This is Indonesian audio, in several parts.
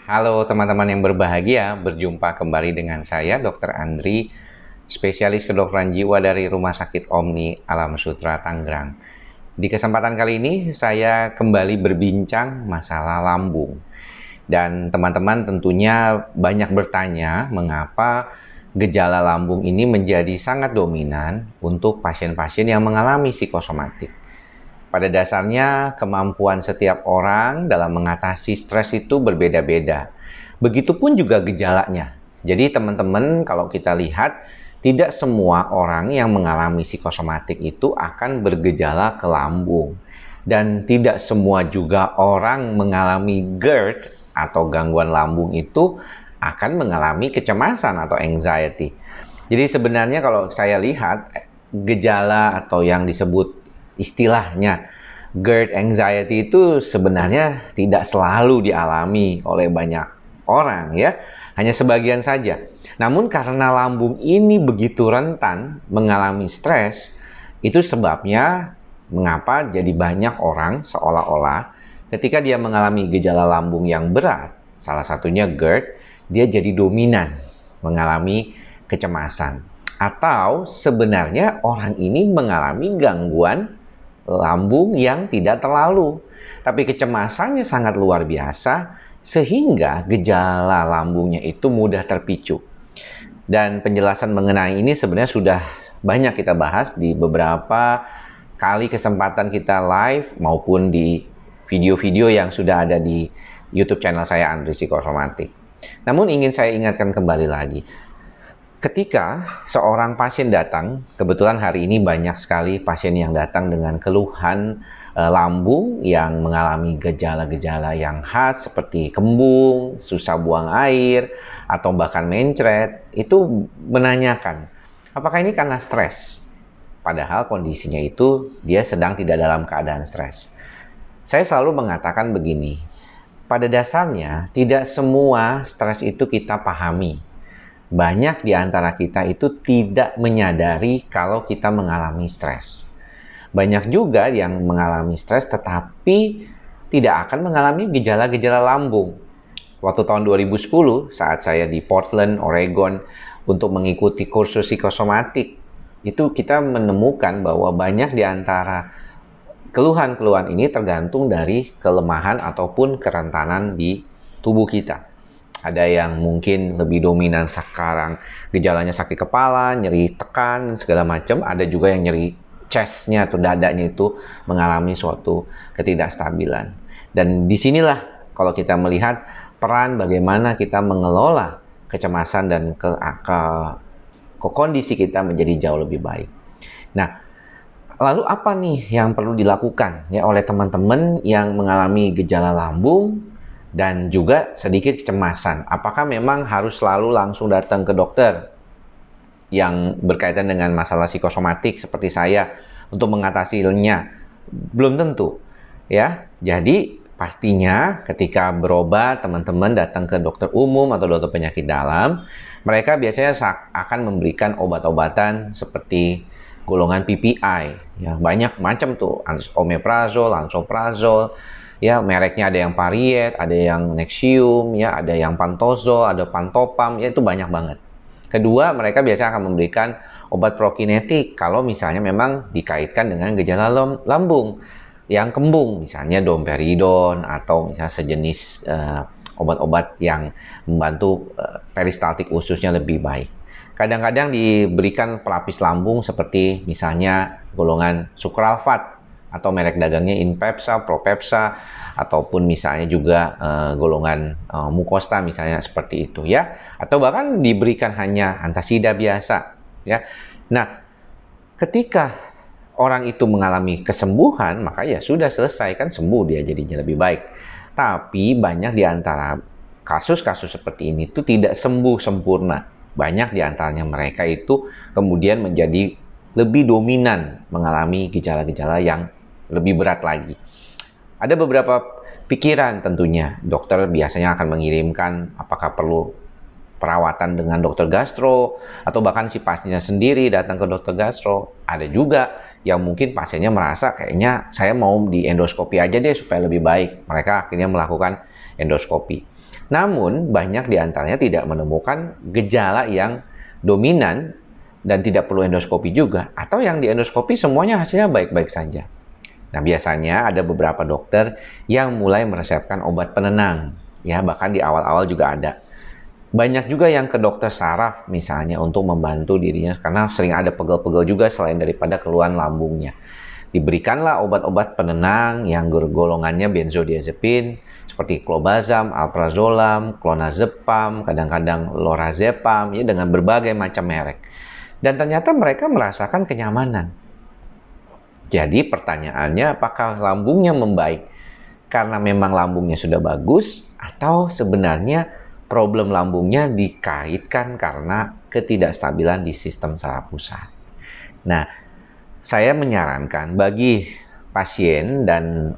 Halo teman-teman yang berbahagia, berjumpa kembali dengan saya Dr. Andri, spesialis kedokteran jiwa dari Rumah Sakit Omni Alam Sutra Tangerang. Di kesempatan kali ini saya kembali berbincang masalah lambung. Dan teman-teman tentunya banyak bertanya mengapa gejala lambung ini menjadi sangat dominan untuk pasien-pasien yang mengalami psikosomatik. Pada dasarnya, kemampuan setiap orang dalam mengatasi stres itu berbeda-beda. Begitupun juga gejalanya. Jadi teman-teman, kalau kita lihat, tidak semua orang yang mengalami psikosomatik itu akan bergejala ke lambung. Dan tidak semua juga orang mengalami GERD atau gangguan lambung itu akan mengalami kecemasan atau anxiety. Jadi sebenarnya kalau saya lihat, gejala atau yang disebut istilahnya GERD anxiety itu sebenarnya tidak selalu dialami oleh banyak orang ya, hanya sebagian saja. Namun karena lambung ini begitu rentan mengalami stres, itu sebabnya mengapa jadi banyak orang seolah-olah ketika dia mengalami gejala lambung yang berat, salah satunya GERD, dia jadi dominan mengalami kecemasan. Atau sebenarnya orang ini mengalami gangguan lambung yang tidak terlalu, tapi kecemasannya sangat luar biasa sehingga gejala lambungnya itu mudah terpicu. Dan penjelasan mengenai ini sebenarnya sudah banyak kita bahas di beberapa kali kesempatan kita live maupun di video-video yang sudah ada di YouTube channel saya Andri Psikosomatik. Namun ingin saya ingatkan kembali lagi, ketika seorang pasien datang, kebetulan hari ini banyak sekali pasien yang datang dengan keluhan lambung yang mengalami gejala-gejala yang khas seperti kembung, susah buang air, atau bahkan mencret, itu menanyakan, apakah ini karena stres? Padahal kondisinya itu dia sedang tidak dalam keadaan stres. Saya selalu mengatakan begini, pada dasarnya tidak semua stres itu kita pahami. Banyak di antara kita itu tidak menyadari kalau kita mengalami stres. Banyak juga yang mengalami stres tetapi tidak akan mengalami gejala-gejala lambung. Waktu tahun 2010 saat saya di Portland, Oregon untuk mengikuti kursus psikosomatik, itu kita menemukan bahwa banyak di antara keluhan-keluhan ini tergantung dari kelemahan ataupun kerentanan di tubuh kita. Ada yang mungkin lebih dominan sekarang gejalanya sakit kepala, nyeri tekan, segala macam. Ada juga yang nyeri chest-nya atau dadanya itu mengalami suatu ketidakstabilan. Dan disinilah kalau kita melihat peran bagaimana kita mengelola kecemasan dan ke kondisi kita menjadi jauh lebih baik. Nah, lalu apa nih yang perlu dilakukan ya oleh teman-teman yang mengalami gejala lambung dan juga sedikit kecemasan? Apakah memang harus selalu langsung datang ke dokter yang berkaitan dengan masalah psikosomatik seperti saya untuk mengatasinya? Belum tentu ya. Jadi pastinya ketika berobat, teman-teman datang ke dokter umum atau dokter penyakit dalam, mereka biasanya akan memberikan obat-obatan seperti golongan PPI ya, banyak macam tuh, omeprazol, lansoprazol ya, mereknya ada yang Pariet, ada yang Nexium, ya, ada yang Pantozol, ada Pantopam, ya itu banyak banget. Kedua, mereka biasanya akan memberikan obat prokinetik kalau misalnya memang dikaitkan dengan gejala lambung yang kembung, misalnya domperidon atau misalnya sejenis obat-obat yang membantu peristaltik ususnya lebih baik. Kadang-kadang diberikan pelapis lambung seperti misalnya golongan sukralfat atau merek dagangnya Inpepsa, Propepsa, ataupun misalnya juga golongan mukosta misalnya seperti itu ya, atau bahkan diberikan hanya antasida biasa ya. Nah, ketika orang itu mengalami kesembuhan, maka ya sudah selesai, kan sembuh dia jadinya lebih baik. Tapi banyak di antara kasus-kasus seperti ini itu tidak sembuh sempurna. Banyak di antaranya mereka itu kemudian menjadi lebih dominan mengalami gejala-gejala yang lebih berat lagi. Ada beberapa pikiran tentunya. Dokter biasanya akan mengirimkan apakah perlu perawatan dengan dokter gastro, atau bahkan si pasiennya sendiri datang ke dokter gastro. Ada juga yang mungkin pasiennya merasa kayaknya saya mau di endoskopi aja deh supaya lebih baik. Mereka akhirnya melakukan endoskopi. Namun, banyak di antaranya tidak menemukan gejala yang dominan dan tidak perlu endoskopi juga, atau yang di endoskopi semuanya hasilnya baik-baik saja. Nah, biasanya ada beberapa dokter yang mulai meresepkan obat penenang, ya, bahkan di awal-awal juga ada. Banyak juga yang ke dokter saraf misalnya untuk membantu dirinya karena sering ada pegel-pegel juga selain daripada keluhan lambungnya. Diberikanlah obat-obat penenang yang golongannya benzodiazepin seperti clobazam, alprazolam, clonazepam, kadang-kadang lorazepam, ya, dengan berbagai macam merek. Dan ternyata mereka merasakan kenyamanan. Jadi pertanyaannya, apakah lambungnya membaik karena memang lambungnya sudah bagus, atau sebenarnya problem lambungnya dikaitkan karena ketidakstabilan di sistem saraf pusat? Nah, saya menyarankan bagi pasien dan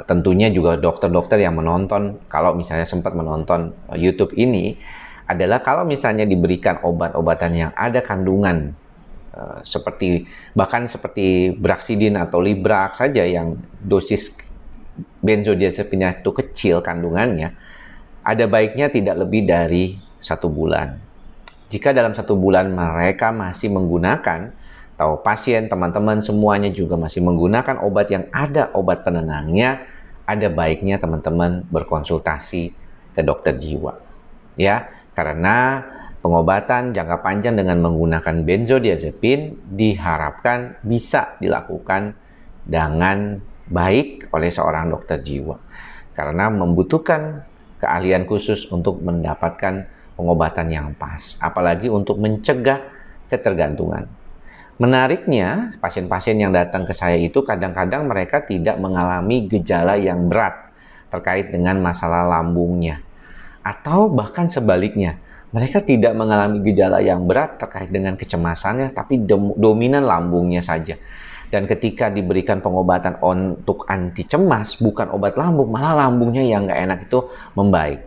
tentunya juga dokter-dokter yang menonton, kalau misalnya sempat menonton YouTube ini, adalah kalau misalnya diberikan obat-obatan yang ada kandungan bahkan seperti Braxidin atau Librax saja yang dosis benzodiazepinnya itu kecil kandungannya, ada baiknya tidak lebih dari 1 bulan. Jika dalam 1 bulan mereka masih menggunakan, atau pasien, teman-teman semuanya juga masih menggunakan obat yang ada obat penenangnya, ada baiknya teman-teman berkonsultasi ke dokter jiwa. Ya, karena pengobatan jangka panjang dengan menggunakan benzodiazepin diharapkan bisa dilakukan dengan baik oleh seorang dokter jiwa. Karena membutuhkan keahlian khusus untuk mendapatkan pengobatan yang pas, apalagi untuk mencegah ketergantungan. Menariknya, pasien-pasien yang datang ke saya itu kadang-kadang mereka tidak mengalami gejala yang berat terkait dengan masalah lambungnya. Atau bahkan sebaliknya, mereka tidak mengalami gejala yang berat terkait dengan kecemasannya, tapi dominan lambungnya saja. Dan ketika diberikan pengobatan untuk anti cemas, bukan obat lambung, malah lambungnya yang nggak enak itu membaik.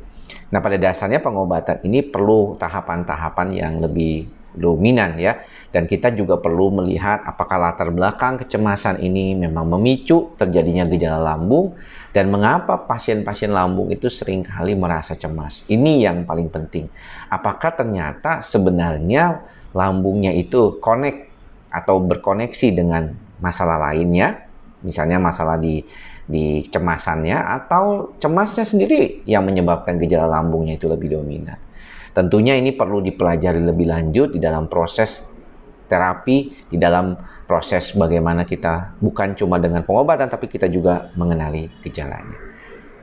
Nah, pada dasarnya pengobatan ini perlu tahapan-tahapan yang lebih dominan ya, dan kita juga perlu melihat apakah latar belakang kecemasan ini memang memicu terjadinya gejala lambung dan mengapa pasien-pasien lambung itu seringkali merasa cemas. Ini yang paling penting. Apakah ternyata sebenarnya lambungnya itu berkoneksi dengan masalah lainnya, misalnya masalah di kecemasannya, atau cemasnya sendiri yang menyebabkan gejala lambungnya itu lebih dominan. Tentunya ini perlu dipelajari lebih lanjut di dalam proses terapi, di dalam proses bagaimana kita bukan cuma dengan pengobatan, tapi kita juga mengenali gejalanya.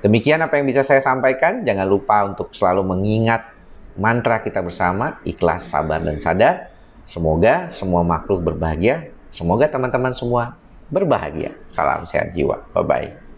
Demikian apa yang bisa saya sampaikan. Jangan lupa untuk selalu mengingat mantra kita bersama, ikhlas, sabar, dan sadar. Semoga semua makhluk berbahagia. Semoga teman-teman semua berbahagia. Salam sehat jiwa. Bye-bye.